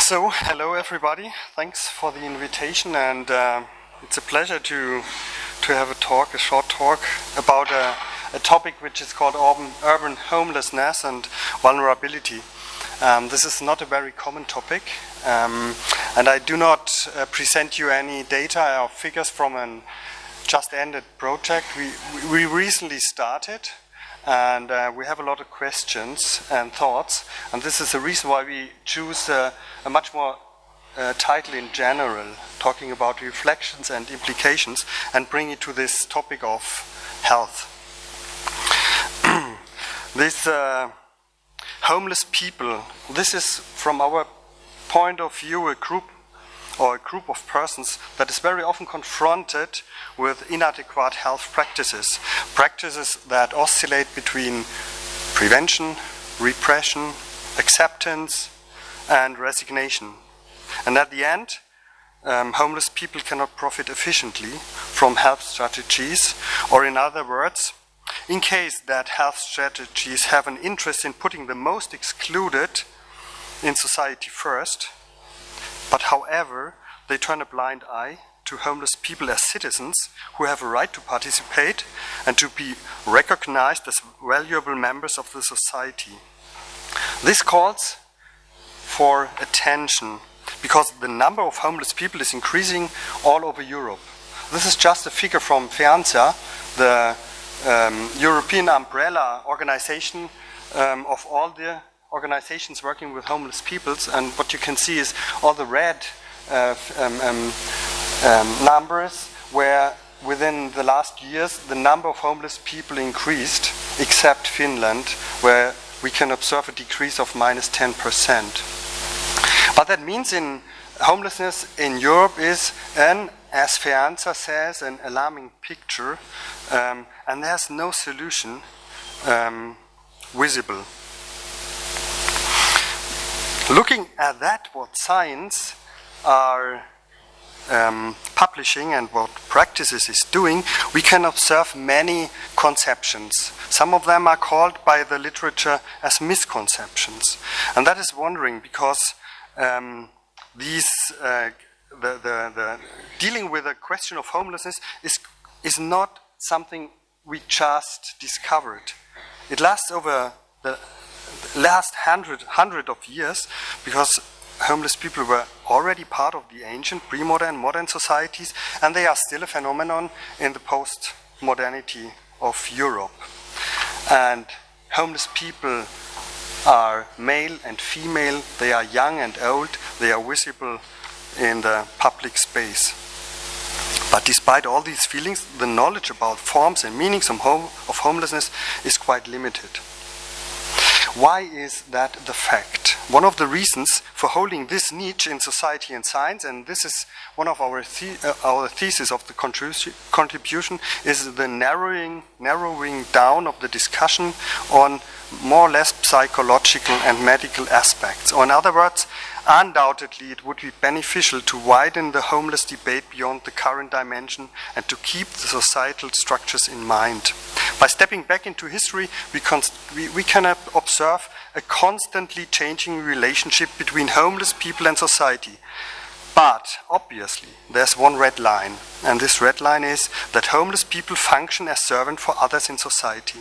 So, hello everybody. Thanks for the invitation, and it's a pleasure to have a short talk about a topic which is called urban homelessness and vulnerability. This is not a very common topic, and I do not present you any data or figures from a just ended project. We recently started, and we have a lot of questions and thoughts, and this is the reason why we choose a much more title in general, talking about reflections and implications, and bring it to this topic of health. This homeless people, this is from our point of view a group of persons that is very often confronted with inadequate health practices that oscillate between prevention, repression, acceptance, and resignation. And at the end, homeless people cannot profit efficiently from health strategies, or in other words, in case that health strategies have an interest in putting the most excluded in society first, but however, they turn a blind eye to homeless people as citizens who have a right to participate and to be recognized as valuable members of the society. This calls for attention because the number of homeless people is increasing all over Europe. This is just a figure from FEANZA, the European umbrella organization of all the organizations working with homeless peoples, and what you can see is all the red numbers where within the last years the number of homeless people increased, except Finland, where we can observe a decrease of minus 10%. But that means in homelessness in Europe is as FEANZA says, an alarming picture, and there's no solution visible. Looking at that, what science are publishing and what practices is doing, we can observe many conceptions. Some of them are called by the literature as misconceptions, and that is wondering because these the dealing with the question of homelessness is not something we just discovered. It lasts over the last hundred of years, because homeless people were already part of the ancient, pre-modern, modern societies, and they are still a phenomenon in the post-modernity of Europe. And homeless people are male and female, they are young and old, they are visible in the public space. But despite all these feelings, the knowledge about forms and meanings of homelessness is quite limited. Why is that the fact? One of the reasons for holding this niche in society and science, and this is one of our thesis of the contribution, is the narrowing down of the discussion on more or less psychological and medical aspects. Or in other words, undoubtedly it would be beneficial to widen the homeless debate beyond the current dimension and to keep the societal structures in mind. By stepping back into history, we can observe a constantly changing relationship between homeless people and society. But obviously, there's one red line, and this red line is that homeless people function as servants for others in society.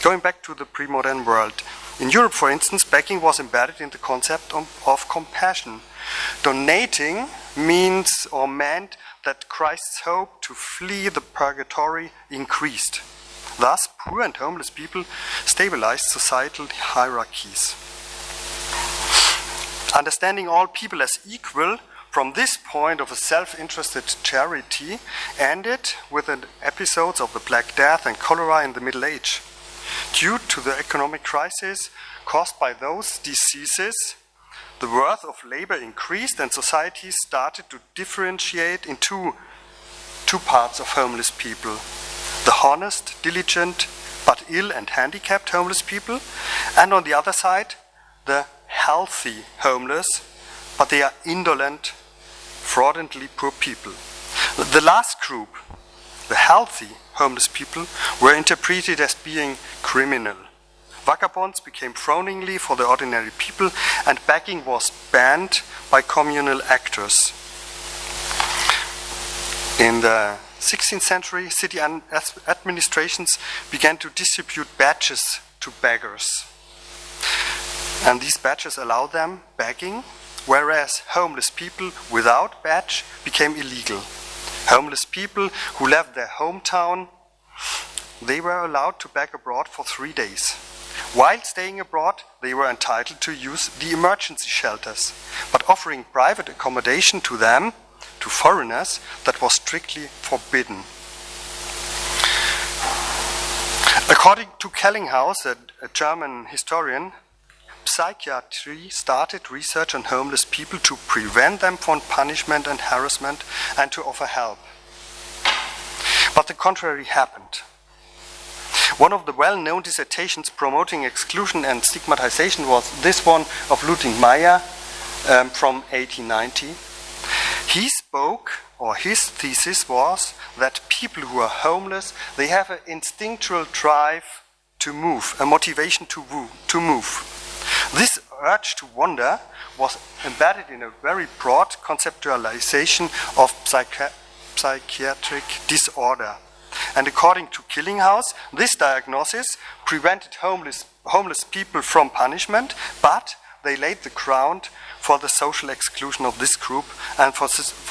Going back to the pre-modern world, in Europe, for instance, begging was embedded in the concept of compassion. Donating meant that Christ's hope to flee the purgatory increased. Thus, poor and homeless people stabilized societal hierarchies. Understanding all people as equal from this point of a self-interested charity ended with an episodes of the Black Death and cholera in the Middle Age. Due to the economic crisis caused by those diseases, the worth of labor increased and society started to differentiate into two parts of homeless people: the honest, diligent, but ill and handicapped homeless people, and on the other side, the healthy homeless, but they are indolent, fraudulently poor people. The last group, the healthy homeless people, were interpreted as being criminal, Vagabonds became frowningly for the ordinary people, and begging was banned by communal actors. In the 16th century, city administrations began to distribute badges to beggars. And these badges allowed them begging, whereas homeless people without badge became illegal. Homeless people who left their hometown, they were allowed to beg abroad for 3 days. While staying abroad, they were entitled to use the emergency shelters, but offering private accommodation to them, to foreigners, that was strictly forbidden. According to Kellinghaus, a German historian, psychiatry started research on homeless people to prevent them from punishment and harassment and to offer help. But the contrary happened. One of the well-known dissertations promoting exclusion and stigmatization was this one of Ludwig Meyer from 1890. He spoke, or his thesis was, that people who are homeless, they have an instinctual drive to move, a motivation to move. This urge to wander was embedded in a very broad conceptualization of psychiatric disorder. And according to Kellinghaus, this diagnosis prevented homeless people from punishment, but they laid the ground for the social exclusion of this group and for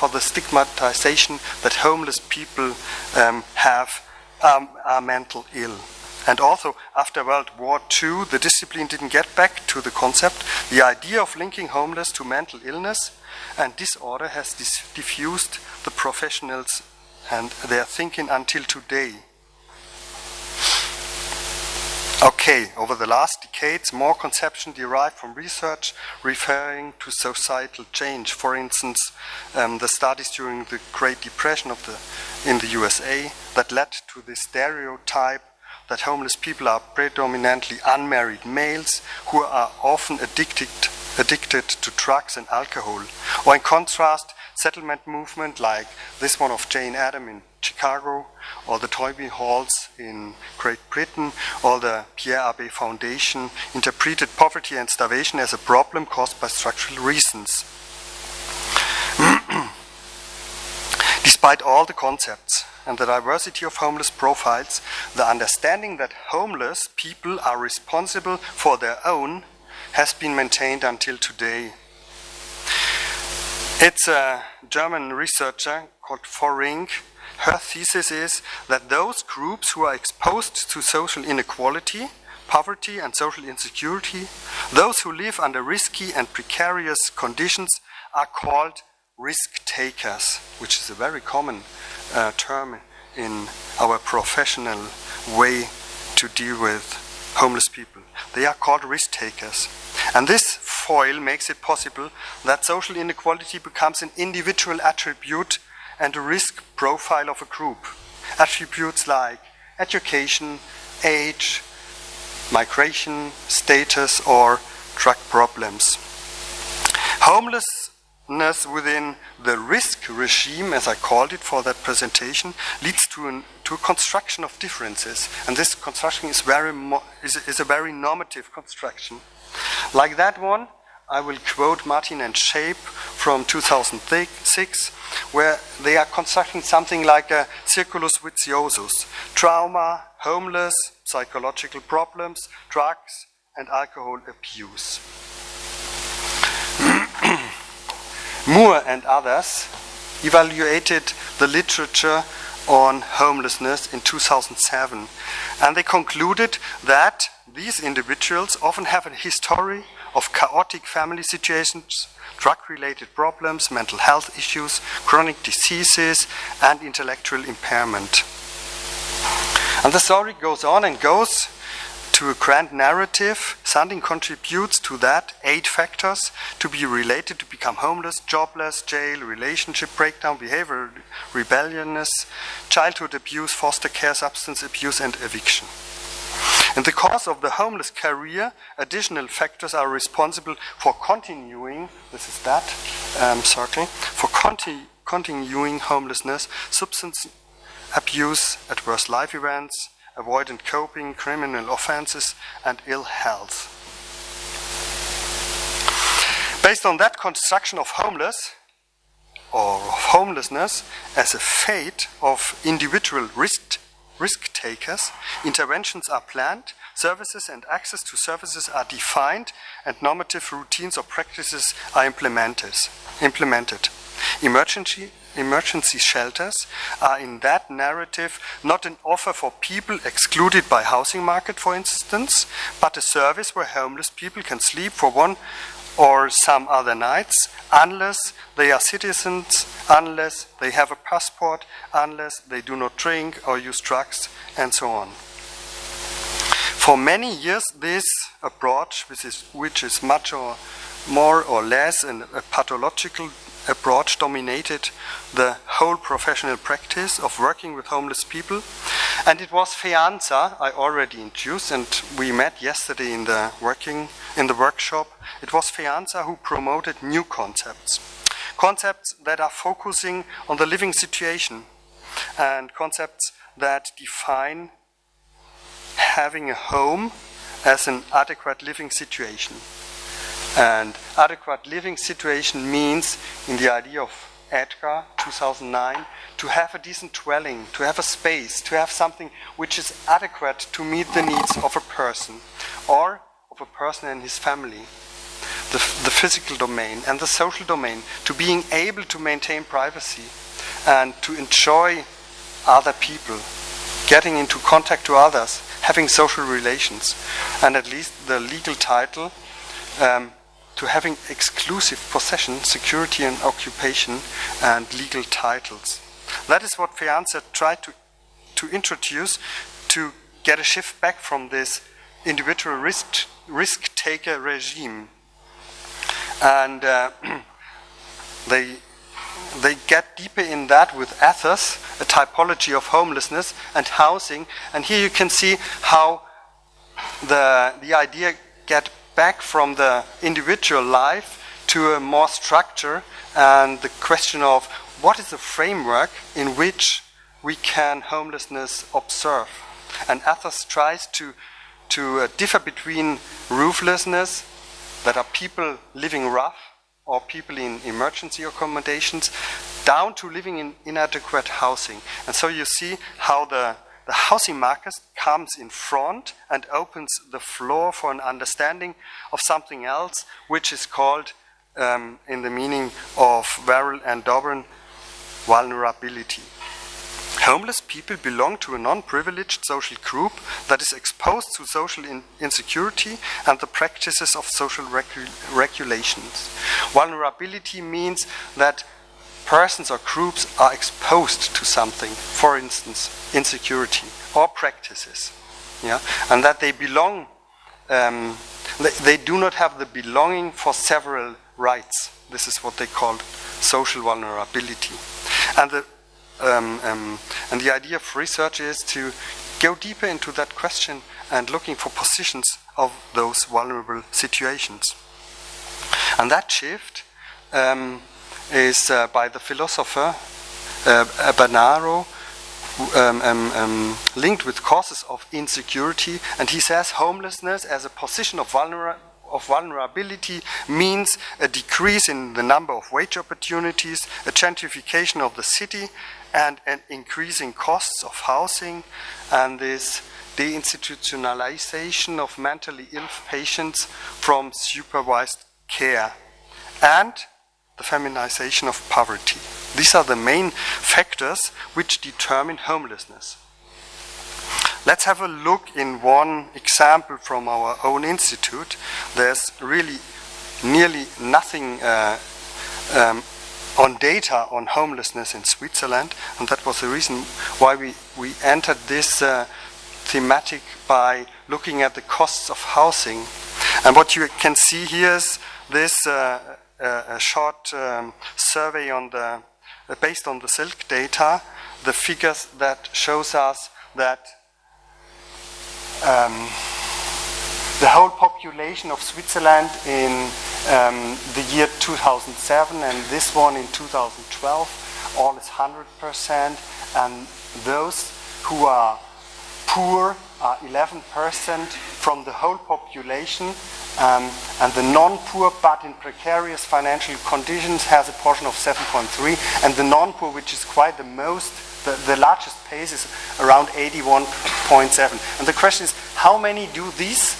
the stigmatization that homeless people are mental ill. And also, after World War II, the discipline didn't get back to the concept. The idea of linking homeless to mental illness and disorder has diffused the professionals and their thinking until today. Okay, over the last decades, more conception derived from research referring to societal change. For instance, the studies during the Great Depression in the USA that led to the stereotype that homeless people are predominantly unmarried males who are often addicted to drugs and alcohol. Or in contrast, settlement movement like this one of Jane Addams in Chicago, or the Toynbee Halls in Great Britain, or the Pierre Abbé Foundation interpreted poverty and starvation as a problem caused by structural reasons. Despite all the concepts and the diversity of homeless profiles, the understanding that homeless people are responsible for their own has been maintained until today. It's a German researcher called Forring. Her thesis is that those groups who are exposed to social inequality, poverty and social insecurity, those who live under risky and precarious conditions, are called risk takers, which is a very common term in our professional way to deal with homeless people. They are called risk takers. And this foil makes it possible that social inequality becomes an individual attribute and a risk profile of a group. Attributes like education, age, migration, status, or drug problems. Homelessness within the risk regime, as I called it for that presentation, leads to a construction of differences. And this construction is a very normative construction. Like that one, I will quote Martin and Shape from 2006, where they are constructing something like a circulus viciosus: trauma, homeless, psychological problems, drugs, and alcohol abuse. Moore and others evaluated the literature on homelessness in 2007, and they concluded that these individuals often have a history of chaotic family situations, drug-related problems, mental health issues, chronic diseases, and intellectual impairment. And the story goes on and goes to a grand narrative. Sanding contributes to that 8 factors to be related to become homeless: jobless, jail, relationship breakdown, behavioral rebelliousness, childhood abuse, foster care, substance abuse, and eviction. In the course of the homeless career, additional factors are responsible for continuing, this is that circle, for continuing homelessness: substance abuse, adverse life events, avoidant coping, criminal offenses, and ill health. Based on that construction of homelessness as a fate of individual risk takers, interventions are planned, services and access to services are defined, and normative routines or practices are implemented. Emergency shelters are in that narrative not an offer for people excluded by housing market, for instance, but a service where homeless people can sleep for one or some other nights, unless they are citizens, unless they have a passport, unless they do not drink or use drugs, and so on. For many years, this approach, which is much or more or less a pathological approach, dominated the whole professional practice of working with homeless people. And it was Fianza, I already introduced, and we met yesterday in the workshop. It was Fianza who promoted new concepts that are focusing on the living situation, and concepts that define having a home as an adequate living situation. And adequate living situation means, in the idea of Edgar, 2009, to have a decent dwelling, to have a space, to have something which is adequate to meet the needs of a person, or of a person and his family. The physical domain and the social domain, to being able to maintain privacy and to enjoy other people, getting into contact to others, having social relations, and at least the legal title, to having exclusive possession, security and occupation, and legal titles. That is what Fianza tried to introduce, to get a shift back from this individual risk-taker regime. And they get deeper in that with ethos, a typology of homelessness and housing. And here you can see how the idea get back from the individual life to a more structure, and the question of what is the framework in which we can homelessness observe. And ethos tries to differ between rooflessness, that are people living rough, or people in emergency accommodations, down to living in inadequate housing. And so you see how the housing market comes in front and opens the floor for an understanding of something else, which is called, in the meaning of Verrill and Dobrin, vulnerability. Homeless people belong to a non-privileged social group that is exposed to social insecurity and the practices of social regulations. Vulnerability means that persons or groups are exposed to something, for instance, insecurity or practices, and that they belong, they do not have the belonging for several rights. This is what they call social vulnerability. And the idea of research is to go deeper into that question and looking for positions of those vulnerable situations. And that shift is by the philosopher Bernaro, linked with causes of insecurity, and he says homelessness as a position of vulnerability means a decrease in the number of wage opportunities, a gentrification of the city, and an increasing costs of housing, and this deinstitutionalization of mentally ill patients from supervised care, and the feminization of poverty. These are the main factors which determine homelessness. Let's have a look in one example from our own institute. There's really nearly nothing on data on homelessness in Switzerland, and that was the reason why we entered this thematic by looking at the costs of housing. And what you can see here is this a short survey on based on the Silk data, the figures that shows us that the whole population of Switzerland in the year 2007 and this one in 2012, all is 100%, and those who are poor are 11% from the whole population, and the non-poor but in precarious financial conditions has a portion of 7.3, and the non-poor, which is quite the largest pace, is around 81.7. And the question is, how many do these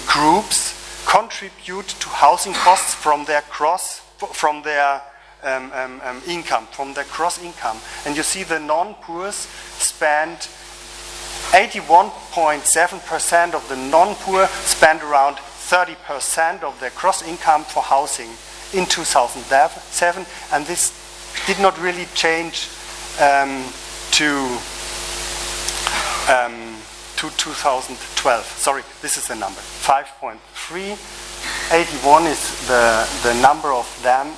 groups contribute to housing costs from their income, from their gross income? And you see the non-poors spend 81.7% of the non-poor spend around 30% of their gross income for housing in 2007, and this did not really change to 2012. Sorry, this is the number, 5.3. 81 is the number of them,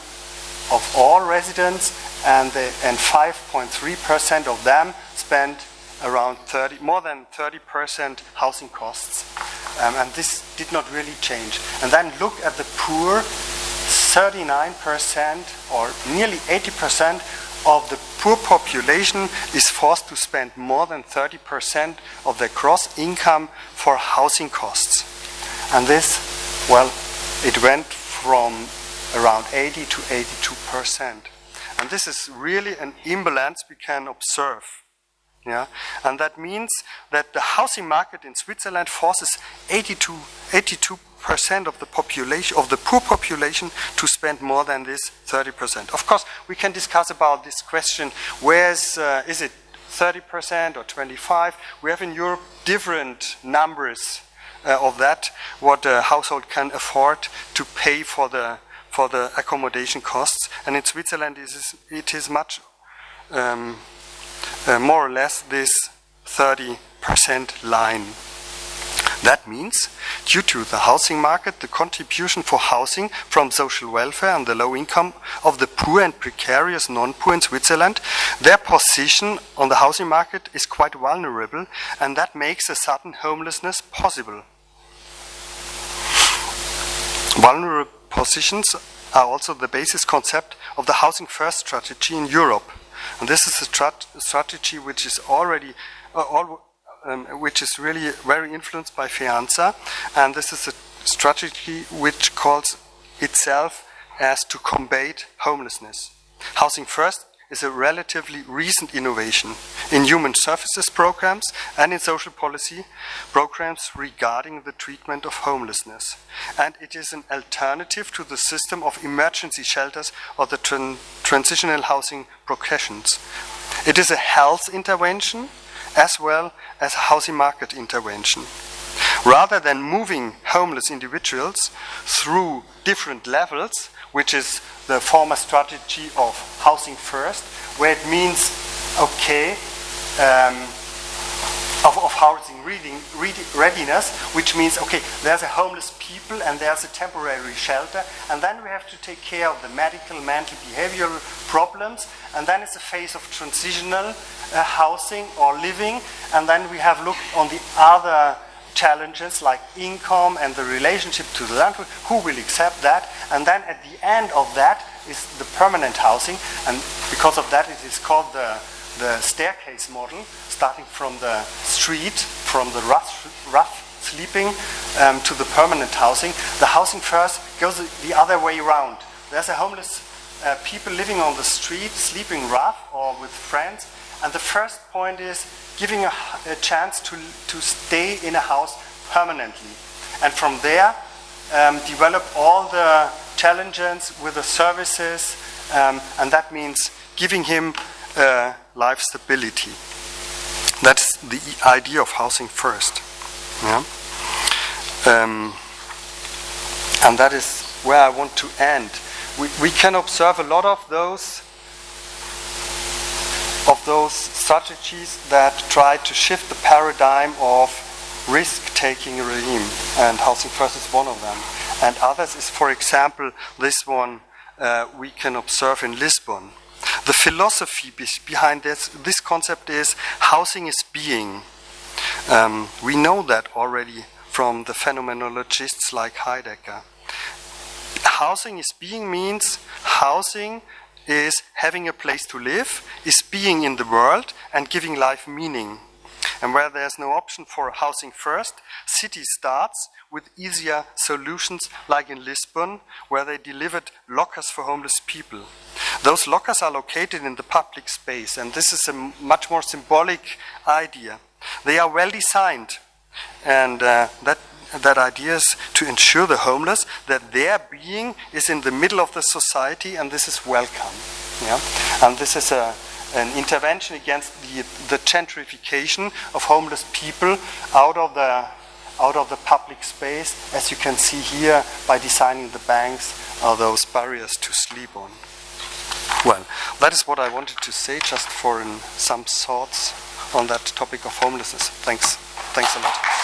of all residents, and 5.3% of them spend around more than 30% housing costs, and this did not really change. And then look at the poor. 39% or nearly 80% of the poor population is forced to spend more than 30% of their gross income for housing costs. And this, well, it went from around 80 to 82%. And this is really an imbalance we can observe. Yeah? And that means that the housing market in Switzerland forces 82% of the population, of the poor population, to spend more than this 30%. Of course, we can discuss about this question, is it 30% or 25%? We have in Europe different numbers of that, what a household can afford to pay for the accommodation costs. And in Switzerland, it is much more or less this 30% line. That means, due to the housing market, the contribution for housing from social welfare and the low income of the poor and precarious non-poor in Switzerland, their position on the housing market is quite vulnerable, and that makes a sudden homelessness possible. Vulnerable positions are also the basis concept of the Housing First strategy in Europe. And this is a strategy which is which is really very influenced by Fianza, and this is a strategy which calls itself as to combat homelessness. Housing First is a relatively recent innovation in human services programs and in social policy programs regarding the treatment of homelessness. And it is an alternative to the system of emergency shelters or the transitional housing progressions. It is a health intervention as well as a housing market intervention. Rather than moving homeless individuals through different levels, which is the former strategy of Housing First, where it means, of housing readiness, which means, there's a homeless people and there's a temporary shelter, and then we have to take care of the medical, mental, behavioral problems, and then it's a phase of transitional housing or living, and then we have looked on the other challenges like income and the relationship to the landlord, who will accept that, and then at the end of that is the permanent housing, and because of that it is called the staircase model, starting from the street, from the rough sleeping to the permanent housing. The Housing First goes the other way around. There's a homeless people living on the street, sleeping rough or with friends, and the first point is giving a chance to stay in a house permanently, and from there develop all the challenges with the services, and that means giving him life stability. That's the idea of Housing First. Yeah? And that is where I want to end. We can observe a lot of those strategies that try to shift the paradigm of risk-taking regime, and Housing First is one of them. And others is, for example, this one we can observe in Lisbon. The philosophy behind this concept is housing is being. We know that already from the phenomenologists like Heidegger. Housing is being means housing is having a place to live, is being in the world and giving life meaning. And where there's no option for housing first, city starts with easier solutions like in Lisbon, where they delivered lockers for homeless people. Those lockers are located in the public space, and this is a much more symbolic idea. They are well designed, and that idea is to ensure the homeless that their being is in the middle of the society, and this is welcome. Yeah? And this is an intervention against the gentrification of homeless people out of the public space, as you can see here by designing the banks or those barriers to sleep on. Well, that is what I wanted to say, just for some thoughts on that topic of homelessness. Thanks a lot.